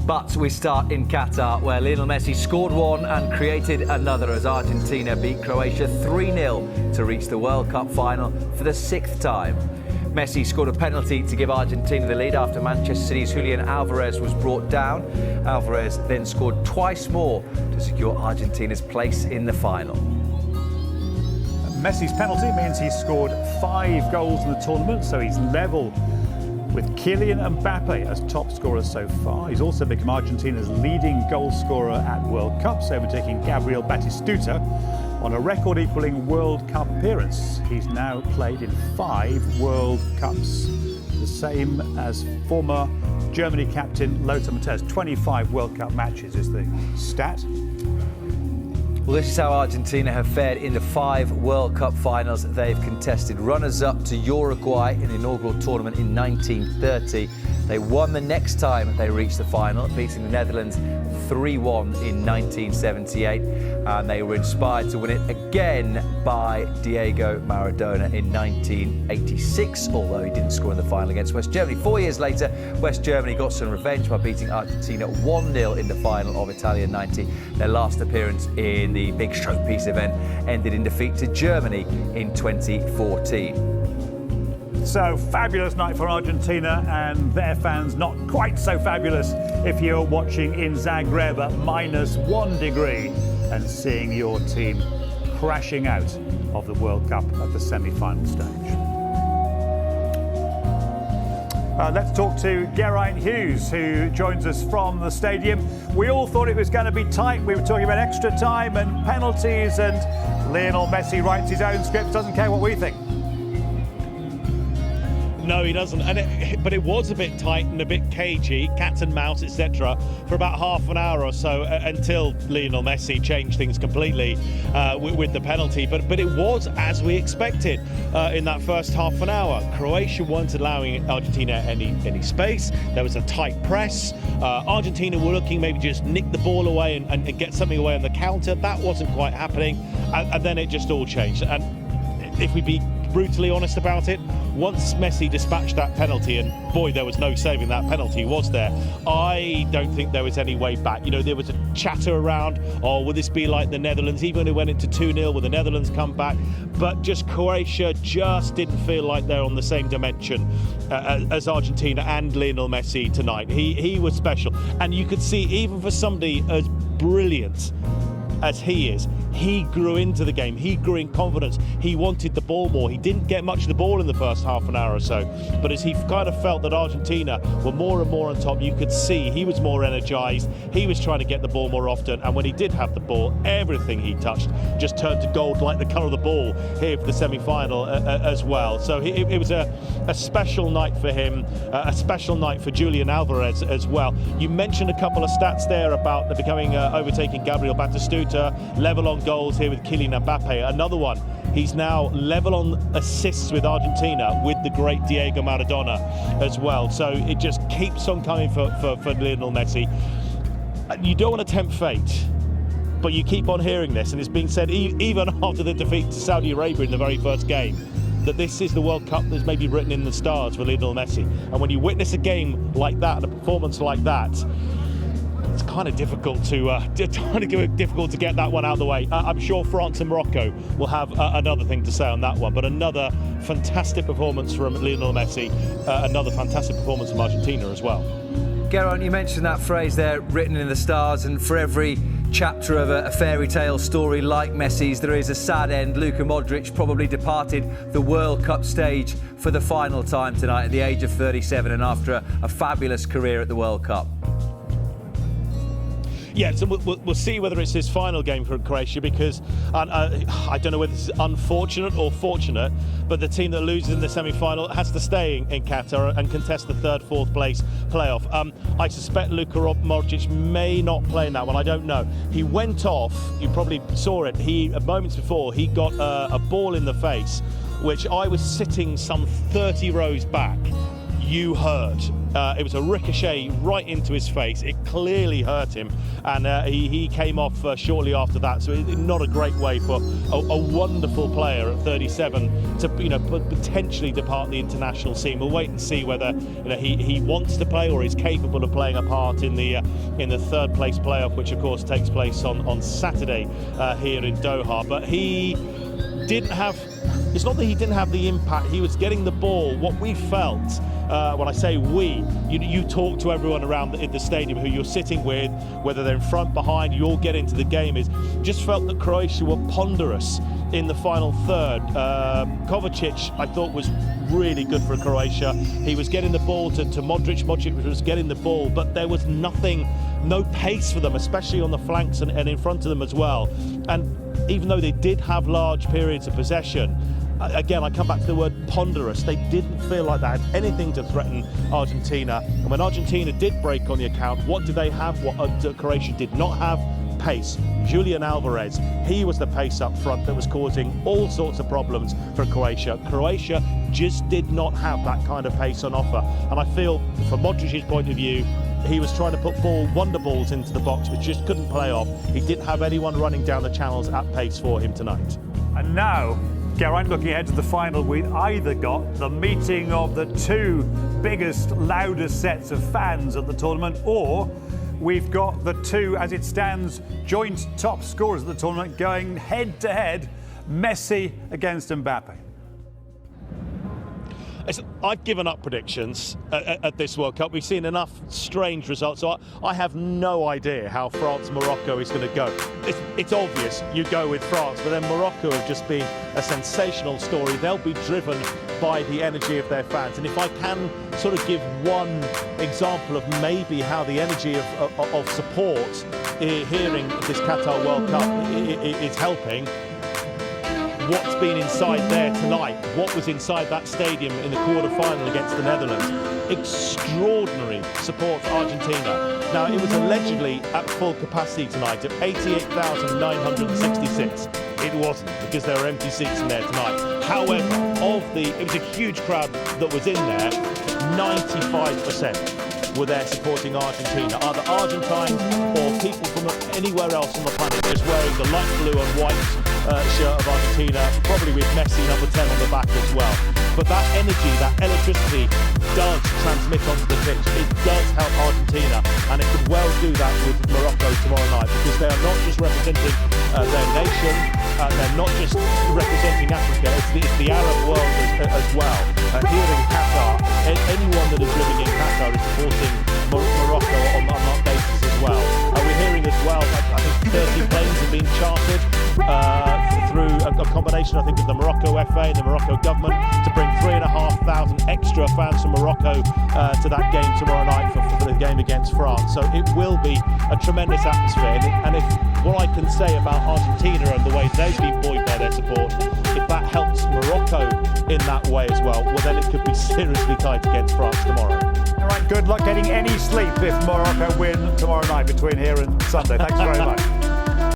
But we start in Qatar, where Lionel Messi scored one and created another as Argentina beat Croatia 3-0 to reach the World Cup final for the 6th time. Messi scored a penalty to give Argentina the lead after Manchester City's Julian Alvarez was brought down. Alvarez then scored twice more to secure Argentina's place in the final. Messi's penalty means he's scored 5 goals in the tournament, so he's level with Kylian Mbappe as top scorer so far. He's also become Argentina's leading goal scorer at World Cups, overtaking Gabriel Batistuta on a record equalling World Cup appearance. He's now played in 5 World Cups, the same as former Germany captain Lothar Matthäus. 25 World Cup matches is the stat. Well, this is how Argentina have fared in the 5 World Cup finals they've contested. Runners-up to Uruguay in the inaugural tournament in 1930. They won the next time they reached the final, beating the Netherlands 3-1 in 1978. And they were inspired to win it again by Diego Maradona in 1986, although he didn't score in the final against West Germany. 4 years later, West Germany got some revenge by beating Argentina 1-0 in the final of Italia 90. Their last appearance in the big showpiece event ended in defeat to Germany in 2014. So, fabulous night for Argentina and their fans. Not quite so fabulous if you're watching in Zagreb at -1 degree and seeing your team crashing out of the World Cup at the semi-final stage. Let's talk to Geraint Hughes, who joins us from the stadium. We all thought it was going to be tight. We were talking about extra time and penalties, and Lionel Messi writes his own script, doesn't care what we think. No, he doesn't. But it was a bit tight and a bit cagey, cat and mouse, etc., for about half an hour or so until Lionel Messi changed things completely with the penalty. But it was as we expected in that first half an hour. Croatia weren't allowing Argentina any space. There was a tight press. Argentina were looking maybe just nick the ball away and get something away on the counter. That wasn't quite happening. And then it just all changed. And if we be brutally honest about it, once Messi dispatched that penalty, and boy, there was no saving that penalty, was there? I don't think there was any way back. You know, there was a chatter around, oh, will this be like the Netherlands? Even when it went into 2-0, will the Netherlands come back? But just Croatia just didn't feel like they're on the same dimension as Argentina and Lionel Messi tonight. He was special. And you could see, even for somebody as brilliant as he is, he grew into the game. He grew in confidence. He wanted the ball more. He didn't get much of the ball in the first half an hour or so. But as he kind of felt that Argentina were more and more on top, you could see he was more energised. He was trying to get the ball more often. And when he did have the ball, everything he touched just turned to gold, like the colour of the ball here for the semi-final as well. So it was a special night for him, a special night for Julian Alvarez as well. You mentioned a couple of stats there about the becoming overtaking Gabriel Batistuta, level on goals here with Kylian Mbappe. Another one, he's now level on assists with Argentina with the great Diego Maradona as well. So it just keeps on coming for Lionel Messi. You don't want to tempt fate, but you keep on hearing this, and it's being said even after the defeat to Saudi Arabia in the very first game, that this is the World Cup that's maybe written in the stars for Lionel Messi. And when you witness a game like that, a performance like that, it's kind of difficult to get that one out of the way. I'm sure France and Morocco will have another thing to say on that one. But another fantastic performance from Lionel Messi, another fantastic performance from Argentina as well. Geraint, you mentioned that phrase there, written in the stars, and for every chapter of a fairy tale story like Messi's, there is a sad end. Luka Modric probably departed the World Cup stage for the final time tonight at the age of 37 and after a fabulous career at the World Cup. Yeah, so we'll see whether it's his final game for Croatia, because I don't know whether this is unfortunate or fortunate, but the team that loses in the semi-final has to stay in Qatar and contest the 3rd, 4th place playoff. I suspect Luka Modric may not play in that one. I don't know. He went off. You probably saw it. Moments before, he got a ball in the face, which I was sitting some 30 rows back. You heard It was a ricochet right into his face. It clearly hurt him, and he came off shortly after that. So not a great way for a wonderful player at 37 to potentially depart the international scene. We'll wait and see whether he wants to play or is capable of playing a part in the third place playoff, which of course takes place on Saturday here in Doha. But he didn't have. It's not that he didn't have the impact. He was getting the ball. What we felt, when I say we, you talk to everyone around in the stadium who you're sitting with, whether they're in front, behind, you all get into the game, is just felt that Croatia were ponderous in the final third. Kovacic, I thought, was really good for Croatia. He was getting the ball to Modric. Modric was getting the ball, but there was no pace for them, especially on the flanks and in front of them as well. And even though they did have large periods of possession, again, I come back to the word ponderous. They didn't feel like they had anything to threaten Argentina. And when Argentina did break on the account, what did they have? What Croatia did not have? Pace. Julian Alvarez, he was the pace up front that was causing all sorts of problems for Croatia. Croatia just did not have that kind of pace on offer. And I feel, from Modric's point of view, he was trying to put wonder balls into the box, which just couldn't play off. He didn't have anyone running down the channels at pace for him tonight. And now, Geraint, looking ahead to the final, we've either got the meeting of the two biggest, loudest sets of fans at the tournament, or we've got the two, as it stands, joint top scorers at the tournament going head-to-head, Messi against Mbappe. I've given up predictions at this World Cup. We've seen enough strange results. So I have no idea how France-Morocco is going to go. It's obvious you go with France, but then Morocco have just been a sensational story. They'll be driven by the energy of their fans. And if I can sort of give one example of maybe how the energy of support here in this Qatar World Cup is helping, what's been inside there tonight, what was inside that stadium in the quarter-final against the Netherlands. Extraordinary support for Argentina. Now, it was allegedly at full capacity tonight of 88,966. It wasn't, because there were empty seats in there tonight. However, it was a huge crowd that was in there. 95% were there supporting Argentina, either Argentines or people from anywhere else on the planet, just wearing the light blue and white shirt of Argentina, probably with Messi number 10 on the back as well. But that energy, that electricity does transmit onto the pitch. It does help Argentina, and it could well do that with Morocco tomorrow night, because they are not just representing their nation, they're not just representing Africa, it's the Arab world as well. Here in Qatar, anyone that is living in Qatar is supporting Morocco on that basis as well. We're hearing as well, I think 30 planes have been chartered through a combination, I think, of the Morocco FA and the Morocco government to bring 3,500 extra fans from Morocco to that game tomorrow night for the game against France. So it will be a tremendous atmosphere. And if what I can say about Argentina and the way they've been buoyed by their support, if that helps Morocco in that way as well then it could be seriously tight against France tomorrow. All right, good luck getting any sleep if Morocco win tomorrow night between here and Sunday. Thanks very much.